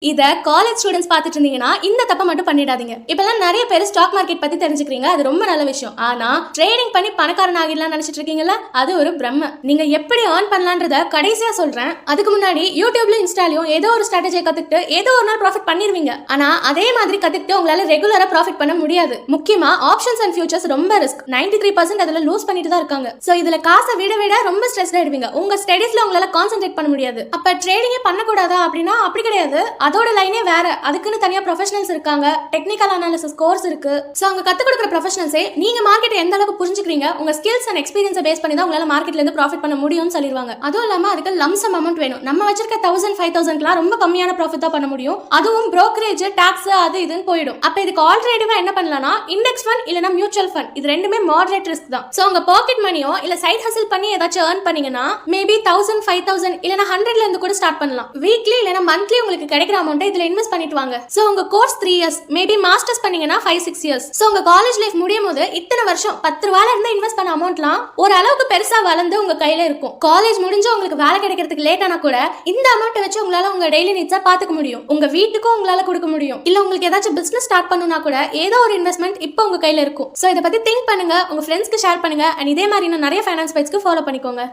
இத college students பார்த்துட்டு இருந்தீங்கன்னா இந்த தப்ப மட்டும் பண்ணிடாதீங்க. இப்பெல்லாம் நிறைய பேர் ஸ்டாக் மார்க்கெட் பத்தி தெரிஞ்சுக்கிறீங்க. அது ரொம்ப நல்ல விஷயம். ஆனா ட்ரேடிங் பண்ணி பணக்காரன் ஆகிடலாம் நினைச்சிட்டு இருக்கீங்கல்ல, அது ஒரு பிரம்ம. நீங்க எப்படி ஏர்ன் பண்ணலாம்ன்றத கடைசியா சொல்றேன். அதுக்கு முன்னாடி யூடியூப்ல இன்ஸ்டாலயும் ஏதோ ஒரு ஸ்ட்ராட்டஜியை கத்துக்கிட்டு ஏதோ ஒரு நாள் ப்ராஃபிட் பண்ணிருவீங்க. ஆனா அதே மாதிரி கத்துக்கிட்டு உங்களால ரெகுலரா ப்ராஃபிட் பண்ண முடியாது. முக்கியமா ஆப்ஷன்ஸ் அண்ட் ஃபியூச்சர்ஸ் ரொம்ப ரிஸ்க். 93% அதுல லூஸ் பண்ணிட்டு தான் இருக்காங்க. சோ இதுல காசை விட ரொம்ப ஸ்ட்ரெஸ் ஆயிடுவீங்க. உங்க ஸ்டடீஸ்ல உங்களால கான்சென்ட்ரேட் பண்ண முடியாது. அப்ப ட்ரேடிங்கே பண்ணக்கூடாதா அப்படின்னா அப்படி கிடையாது. அதோட லைனே வேற. அதுக்குன்னு தனியா ப்ரொஃபஷனல்ஸ் இருக்காங்க. டெக்னிக்கல் அனாலிசிஸ் கோர்ஸ் இருக்கு. சோ அவங்க கத்து கொடுக்கிற ப்ரொஃபஷனல்ஸே நீங்க மார்க்கெட்டை எந்த அளவுக்கு புரிஞ்சுக்கிறீங்க, உங்க ஸ்கில்ஸ் அண்ட் எக்ஸ்பீரியன்ஸை பேஸ் பண்ணி தான் உங்களால மார்க்கெட்ல இருந்து ப்ராஃபிட் பண்ண முடியும்னு சொல்லிடுவாங்க. அதுவும் இல்லாம அதுக்கு லம்சம் அமௌண்ட் வேணும். நம்ம வச்சிருக்க 1000 5000க்குலாம் ரொம்ப கம்மியான ப்ராஃபிட் தான் பண்ண முடியும். அதுவும் brokerage டாக்ஸ் அது இதுன்னு போயிடும். அப்ப இதுக்கு ஆல்டர்னேட்டிவா என்ன பண்ணலாம்னா இண்டெக்ஸ் ஃபண்ட் இல்லனா மியூச்சுவல் ஃபண்ட். இது ரெண்டுமே மாடரேட் ரிஸ்க் தான். சோ உங்க பாக்கெட் மணியோ இல்ல சைடு ஹசில் பண்ணி ஏதாச்சும் earn பண்ணீங்கன்னா மேபி 1000 5000 இல்லனா 100ல இருந்து கூட ஸ்டார்ட் பண்ணலாம். வீக்லி இல்லனா மந்த்லி உங்களுக்கு கிடைக்கிற அமௌண்ட் இதுல இன்வெஸ்ட் பண்ணிட்டு வாங்க. சோ உங்க கோர்ஸ் 3 இயர்ஸ், மேபி மாஸ்டர்ஸ் பண்ணீங்கன்னா 5 6 இயர்ஸ். சோ உங்க காலேஜ் லைஃப் முடியும் போது இத்தனை வருஷம் 10 ரூபாயில இருந்து இன்வெஸ்ட் பண்ண அமௌண்ட்லாம் ஒரு அளவுக்கு பெருசா வளர்ந்து உங்க கையில இருக்கும். காலேஜ் முடிஞ்சு உங்களுக்கு வேலை கிடைக்கிறதுக்கு லேட் ஆனா கூட இந்த அமௌண்ட் வச்சு உங்களால உங்க டெய்லி நீட்ஸை பாத்துக்க முடியும். உங்க வீட்டுக்கும் உங்களால கொடுக்க முடியும். இல்ல உங்களுக்கு ஏதாச்சும் பிசினஸ் ஸ்டார்ட் பண்ணனும்னா கூட ஏதோ ஒரு இன்வெஸ்ட்மெண்ட் இப்போ உங்க கையில இருக்கும். சோ இத பத்தி திங்க் பண்ணுங்க, உங்க ஃப்ரெண்ட்ஸ்க்கு ஷேர் பண்ணுங்க. அண்ட் இதே மாதிரி நிறைய ஃபைனான்ஸ் பேஜ்க்கு ஃபாலோ பண்ணிக்கோங்க.